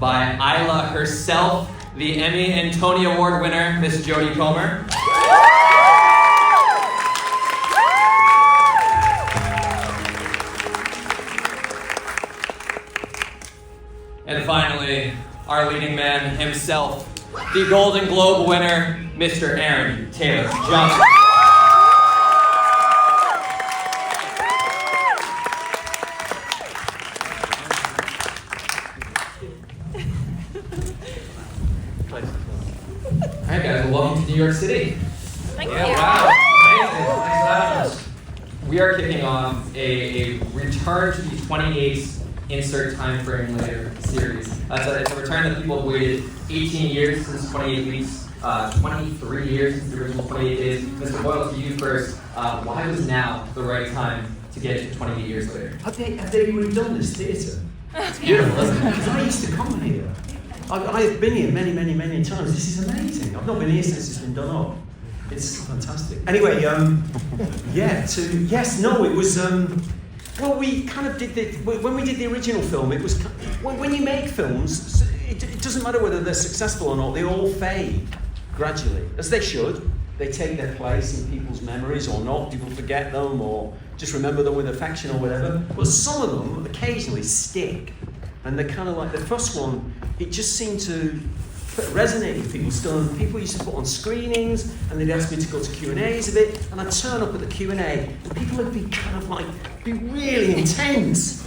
by Isla herself, the Emmy and Tony Award winner, Miss Jodie Comer. And finally, our leading man himself, the Golden Globe winner, Mr. Aaron Taylor Johnson. Alright guys, well, welcome to New York City. Thank you. Wow, amazing. Thanks for having us. We are kicking off a return to the 28th insert time frame later series. It's a return that people have waited 18 years since 28 weeks, 23 years since the original 28 days. Mr. Boyle, to you first, why was now the right time to get to 28 years later? Have they redone this theatre? It's beautiful, isn't it? Because I used to come here. I've been here many times. This is amazing. I've not been here since it's been done up. It's fantastic. Anyway, it was. Well, we kind of did when we did the original film. It was when you make films, it doesn't matter whether they're successful or not. They all fade gradually, as they should. They take their place in people's memories or not. People forget them or just remember them with affection or whatever. But some of them occasionally stick, and they're kind of like the first one. It just seemed to resonate with people still. And people used to put on screenings, and they'd ask me to go to Q&As a bit, and I'd turn up at the Q&A, and people would be kind of like, be really intense.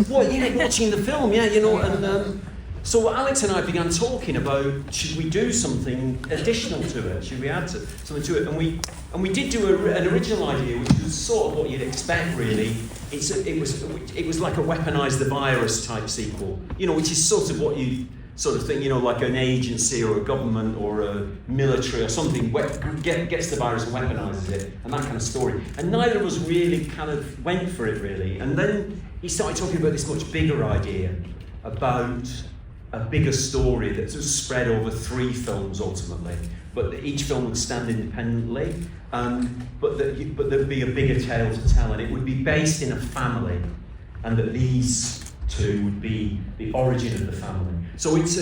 Watching the film, and so Alex and I began talking about, should we do something additional to it? Should we add something to it? And we did do an original idea, which was sort of what you'd expect, really. It was like a weaponise the virus type sequel, which is sort of what you sort of think, like an agency or a government or a military or something gets the virus and weaponises it, and that kind of story. And neither of us really kind of went for it, really. And then he started talking about this much bigger idea about a bigger story that was spread over 3 films ultimately, but each film would stand independently, but there'd be a bigger tale to tell, and it would be based in a family, and that these 2 would be the origin of the family. So it's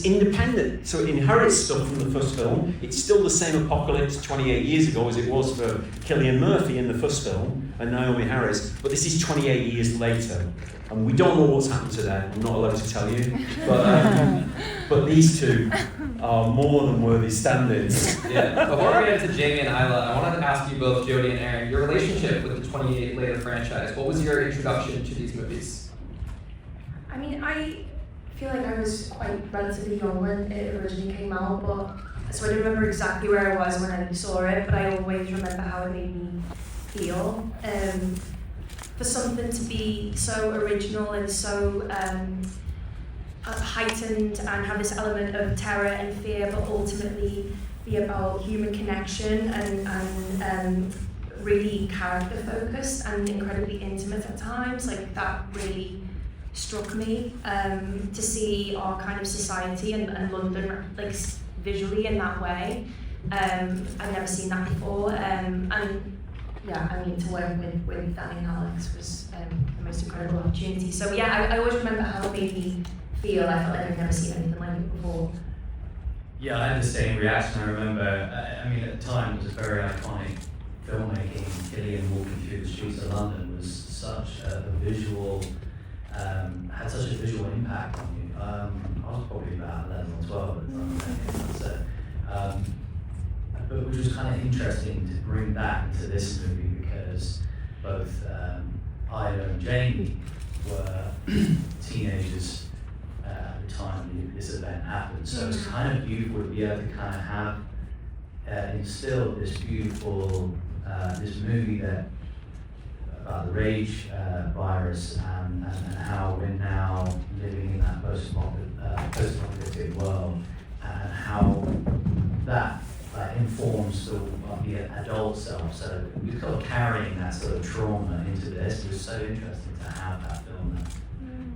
independent. So it inherits stuff from the first film. It's still the same apocalypse 28 years ago as it was for Cillian Murphy in the first film and Naomi Harris. But this is 28 years later, and we don't know what's happened to them. I'm not allowed to tell you. But these 2 are more than worthy stand-ins. Yeah. Before we get into Jamie and Isla, I wanted to ask you both, Jodie and Aaron, your relationship with the 28 Later franchise. What was your introduction to these movies? I mean, I feel like I was quite relatively young when it originally came out, so I don't remember exactly where I was when I saw it, but I always remember how it made me feel. For something to be so original and so heightened and have this element of terror and fear, but ultimately be about human connection and really character focused and incredibly intimate at times, like that really struck me, to see our kind of society and London like visually in that way. I've never seen that before, and yeah, I mean, to work with Danny and Alex was the most incredible opportunity. So yeah, I always remember how it made me feel. I felt like I've never seen anything like it before. Yeah, I had the same reaction. I remember, at the time it was a very iconic filmmaking. Cillian walking through the streets of London was such a visual, had such a visual impact on you. I was probably about 11 or 12 at the time. But which was kind of interesting to bring that into this movie because both Isla and Jamie were teenagers at the time this event happened. So it's kind of beautiful to be able to kind of have instilled this beautiful, this movie that about the rage virus and how we're now living in that post-apocalyptic world and how that informs the adult self. So we're sort of carrying that sort of trauma into this. It was so interesting to have that film there.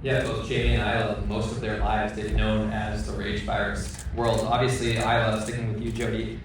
Yeah, both Jamie and Isla, most of their lives they've known as the rage virus world. Obviously, Isla, sticking with you, Jodie,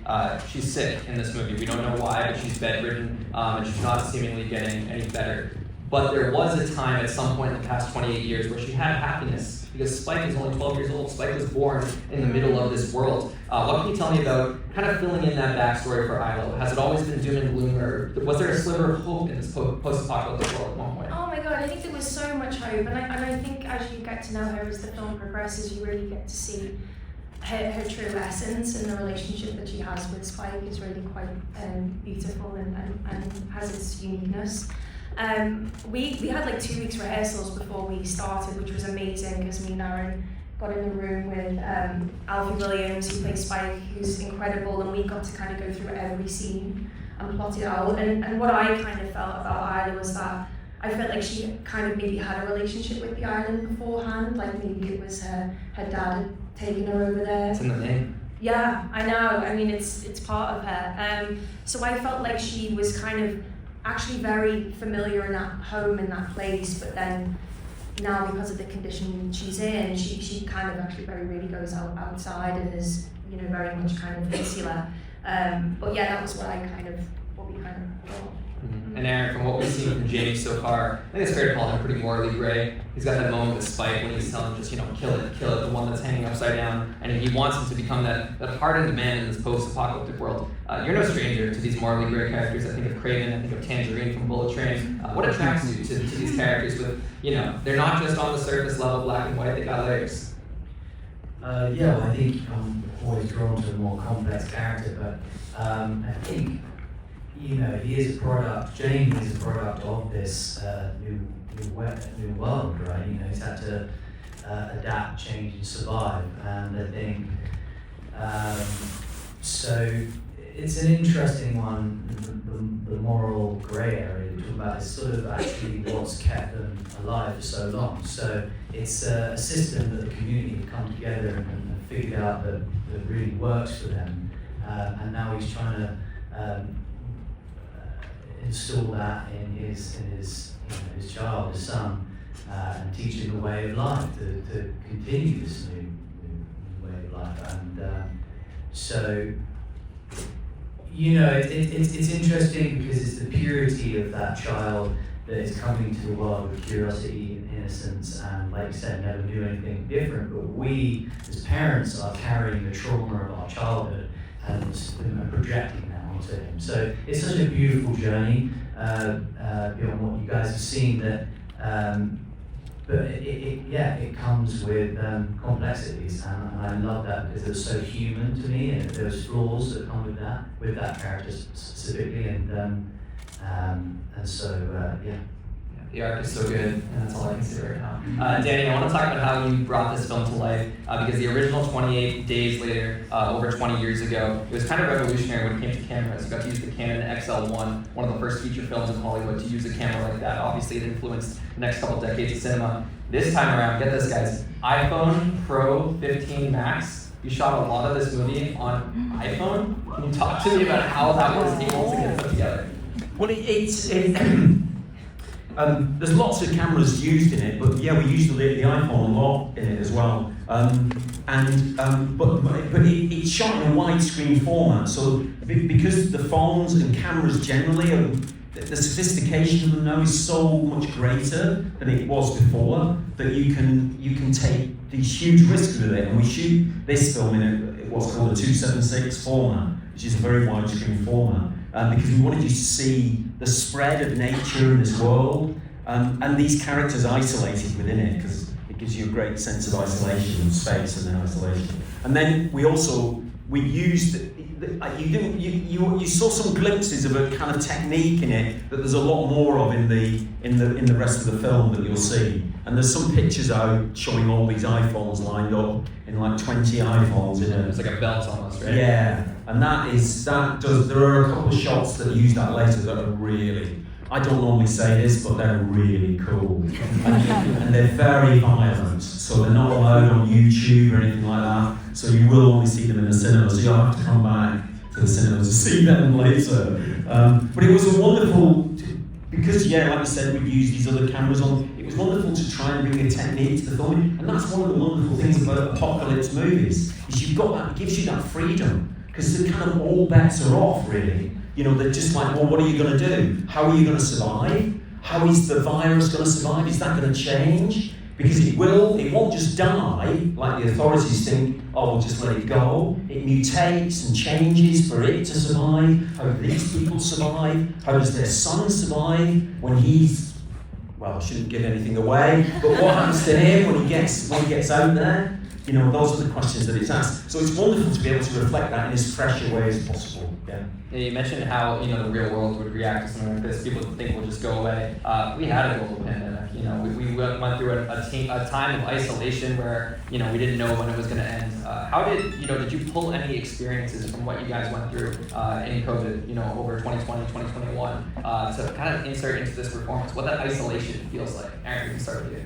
she's sick in this movie. We don't know why, but she's bedridden, and she's not seemingly getting any better. But there was a time at some point in the past 28 years where she had happiness, because Spike is only 12 years old. Spike was born in the middle of this world. What can you tell me about kind of filling in that backstory for Ilo? Has it always been doom and gloom, or was there a sliver of hope in this post-apocalyptic world at one point? Oh my god, I think there was so much hope, and I think as you get to know her as the film progresses, you really get to see her true essence, and the relationship that she has with Spike is really quite beautiful and has its uniqueness. We had like 2 weeks rehearsals before we started, which was amazing because me and Aaron got in the room with Alfie Williams, who plays Spike, who's incredible, and we got to kind of go through every scene and plot it out. And what I kind of felt about Isla was that I felt like she kind of maybe had a relationship with the island beforehand, like maybe it was her dad had taken her over there. It's in the name. Yeah, I know. I mean, it's part of her. So I felt like she was kind of actually very familiar and at home in that place, but then now because of the condition she's in, she kind of actually very rarely goes outside and is, you know, very much kind of insular. But yeah, that was what we kind of thought. Mm-hmm. And Aaron, from what we've seen from Jamie so far, I think it's fair to call him pretty morally gray. He's got that moment with Spike when he's telling him just, you know, kill it, the one that's hanging upside down, and he wants him to become that hardened man in this post-apocalyptic world. You're no stranger to these morally gray characters. I think of Craven, I think of Tangerine from Bullet Train. What attracts you to these characters with, you know, they're not just on the surface level black and white, they got layers? Yeah, well, I think I'm always drawn to a more complex character, but I think, you know, he is a product, Jamie is a product of this new world, right? You know, he's had to adapt, change, and survive. And I think, so it's an interesting one, the moral grey area you talk about is sort of actually what's kept them alive for so long. So it's a system that the community have come together and figured out that really works for them. And now he's trying to install that in his child, his son, and teach him the way of life, to continue this new way of life. And so, you know, it's interesting because it's the purity of that child that is coming to the world with curiosity and innocence, and like you said, never knew anything different. But we, as parents, are carrying the trauma of our childhood and projecting that onto him. So it's such a beautiful journey beyond what you guys have seen. That, but it comes with complexities, and I love that because it's so human to me, and there's flaws that come with that character specifically, and so yeah. The arc is so good, and that's all I can say right now. Danny, I want to talk about how you brought this film to life, because the original 28 Days Later, over 20 years ago, it was kind of revolutionary when it came to cameras. You got to use the Canon XL1, one of the first feature films in Hollywood to use a camera like that. Obviously, it influenced the next couple decades of cinema. This time around, get this, guys, iPhone Pro 15 Max. You shot a lot of this movie on iPhone. Can you talk to me about how that was able to get put together? Well, there's lots of cameras used in it, but yeah, we used the iPhone a lot in it as well. But it's shot in a widescreen format, so because the phones and cameras generally are, the sophistication of them now is so much greater than it was before, that you can take these huge risks with it. And we shoot this film in what's called a 276 format, which is a very widescreen format. Because we wanted you to see the spread of nature in this world, and these characters isolated within it, because it gives you a great sense of isolation, of space and then isolation. And then we used, you saw some glimpses of a kind of technique in it that there's a lot more of in the rest of the film that you'll see. And there's some pictures out showing all these iPhones lined up in like 20 iPhones in a... It's like a belt almost, right? Yeah, and there are a couple of shots that use that later that are really, I don't normally say this, but they're really cool. And they're very violent, so they're not allowed on YouTube or anything like that. So you will only see them in the cinema, so you'll have to come back to the cinema to see them later. But it was a wonderful, because yeah, like I said, we'd use these other cameras on. It was wonderful to try and bring a technique to the film, and that's one of the wonderful things about apocalypse movies, is you've got that, it gives you that freedom, because the kind of all bets are off, really. You know, they're just like, well, what are you going to do? How are you going to survive? How is the virus going to survive? Is that going to change? Because it won't just die like the authorities think, oh, we'll just let it go. It mutates and changes for it to survive. How do these people survive? How does their son survive when he's, well, I shouldn't give anything away, but what happens to him when he gets out there? You know, those are the questions that it's asked. So it's wonderful to be able to reflect that in as fresh a way as possible. Yeah. Yeah, you mentioned how the real world would react to something like this. People think it will just go away. We had a global pandemic. We went through a time of isolation where we didn't know when it was going to end. How did you pull any experiences from what you guys went through in COVID? Over 2020, 2021, to kind of insert into this performance what that isolation feels like. Aaron, we can start with you.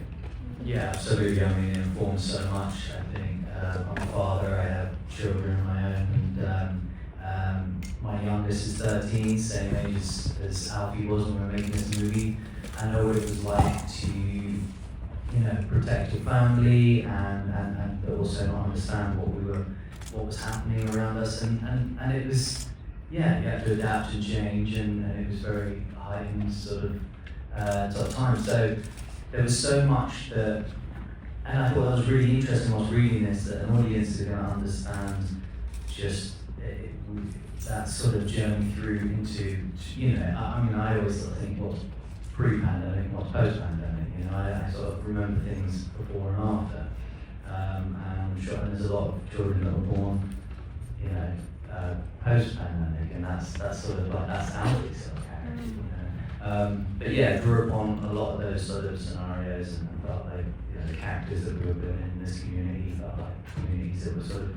Yeah, absolutely. I mean, it informs so much. I think I'm a father. I have children of my own, and my youngest is 13, same age as Alfie was when we were making this movie. I know what it was like to, protect your family and but also not understand what was happening around us, and it was, you had to adapt and change, and it was very heightened sort of tough time. So there was so much that, and I thought that was really interesting whilst reading this, that an audience is going to understand just that sort of journey through into, I always sort of think what's pre-pandemic, what's post-pandemic. I sort of remember things before and after, and I'm sure there's a lot of children that were born, post-pandemic, and that's sort of like that's Alfie's sort of character. But yeah, grew upon a lot of those sort of scenarios, and felt like the characters that we were building in this community felt like communities that were sort of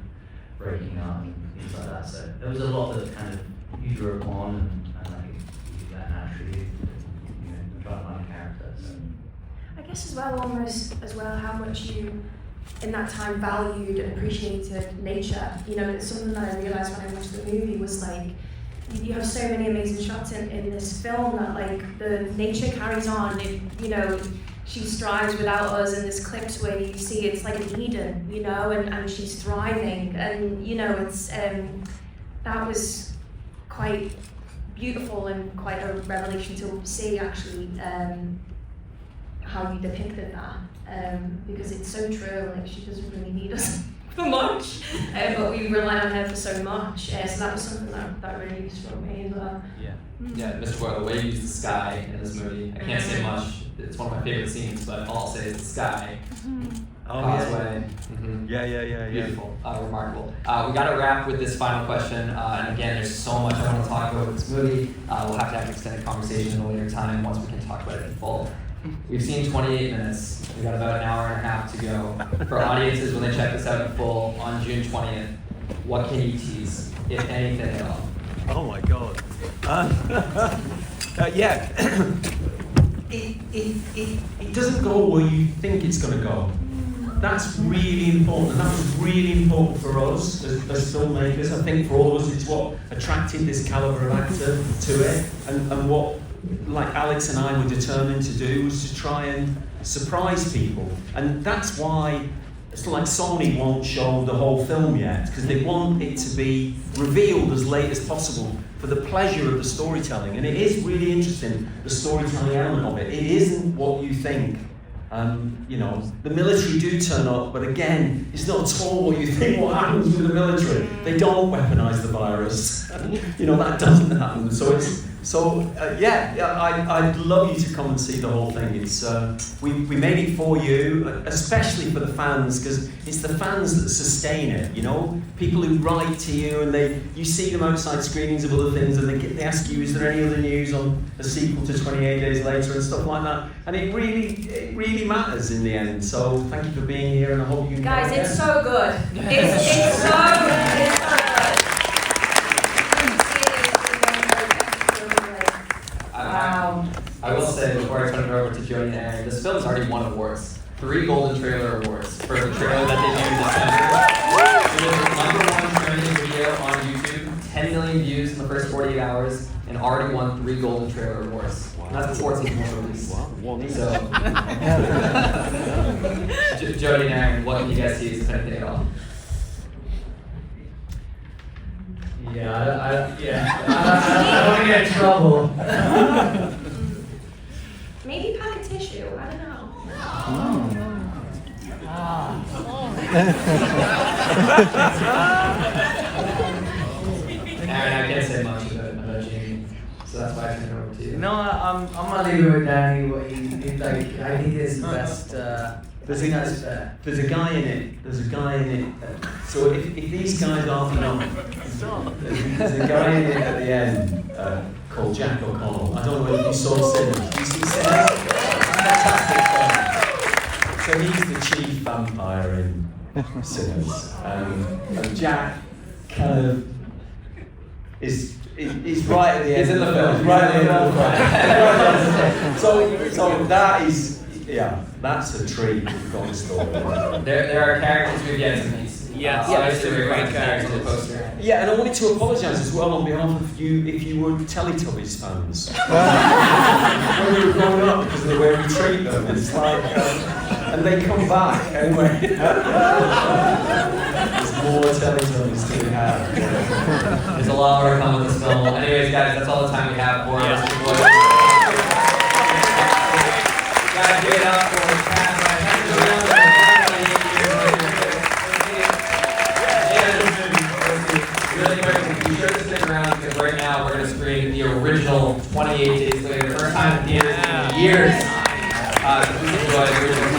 breaking up and things like that. So there was a lot that kind of you grew upon, and like you do that naturally, try to find a character. So. I guess as well, how much you in that time valued and appreciated nature. It's something that I realised when I watched the movie was like, you have so many amazing shots in this film that like the nature carries on. She strives without us, and there's clips where you see it's like an Eden, and she's thriving, and it's that was quite beautiful and quite a revelation to see actually how you depicted that, because it's so true. Like she doesn't really need us for much, but we rely on her for so much. So that was something that really struck me as well. Yeah, Mr. Boyle, the way you use the sky in this movie, I can't say much. It's one of my favorite scenes, but all I'll say is the sky. Oh, Causeway. Yeah. Beautiful, remarkable. We got to wrap with this final question, and again, there's so much I want to talk about with this movie. We'll have to have an extended conversation at a later time once we can talk about it in full. We've seen 28 minutes. We've got about an hour and a half to go. For audiences, when they check this out in full on June 20th, what can you tease, if anything at all? Oh my God. It doesn't go where you think it's going to go. That's really important, and that was really important for us as filmmakers. I think for all of us, it's what attracted this caliber of actor to it, and what, like Alex and I were determined to do, was to try and surprise people. And that's why it's like Sony won't show the whole film yet, because they want it to be revealed as late as possible for the pleasure of the storytelling. And it is really interesting, the storytelling element of it. It isn't what you think. The military do turn up, but again, it's not at all what you think what happens with the military. They don't weaponize the virus. That doesn't happen. I'd love you to come and see the whole thing. It's we made it for you, especially for the fans, because it's the fans that sustain it. People who write to you, and you see them outside screenings of other things, and they ask you, is there any other news on a sequel to 28 Days Later and stuff like that. And it really matters in the end. So thank you for being here, and I hope you enjoy it. Guys, it's so good. It's so good. Wow. I will say, before I turn it over to Jodie and Aaron, this film has already won awards. 3 Golden Trailer Awards for the trailer that they made in December. It was the #1 trending video on YouTube, 10 million views in the first 48 hours, and already won 3 Golden Trailer Awards. Wow. And that's before it's even released. Wow. So, Jodie and Aaron, what can you guys tease, if anything at all? I don't want to get in trouble. Aaron, I can't say much about Jamie, so that's why I turned it over to you. No, I'm gonna leave it with Danny. What he like, I think is the best. There's a guy in it. There's a guy in it. So if these guys aren't enough, there's a guy in it at the end called Jack O'Connell. I don't know if you saw Sinners. You see Sinners? Fantastic film. So he's the chief vampire in Sinners, and Jack kind of is right at the end. He's in the film. He's right at the end of the film. So that is. Yeah, that's a treat we've got in store. There are characters we've yet to meet. Yes, obviously we're great going characters in the poster. Yeah, and I wanted to apologise as well on behalf of you if you were Teletubbies fans. When we were growing up, because of the way we treat them, it's like, and they come back anyway. There's more Teletubbies to be had. There's a lot more to come with this film. Anyways, guys, that's all the time we have for us. Guys, give it up for Cat. Really quick, be sure to stick around because right now we're going to screen the original 28 Days Later, first time in theaters in years. So please enjoy the original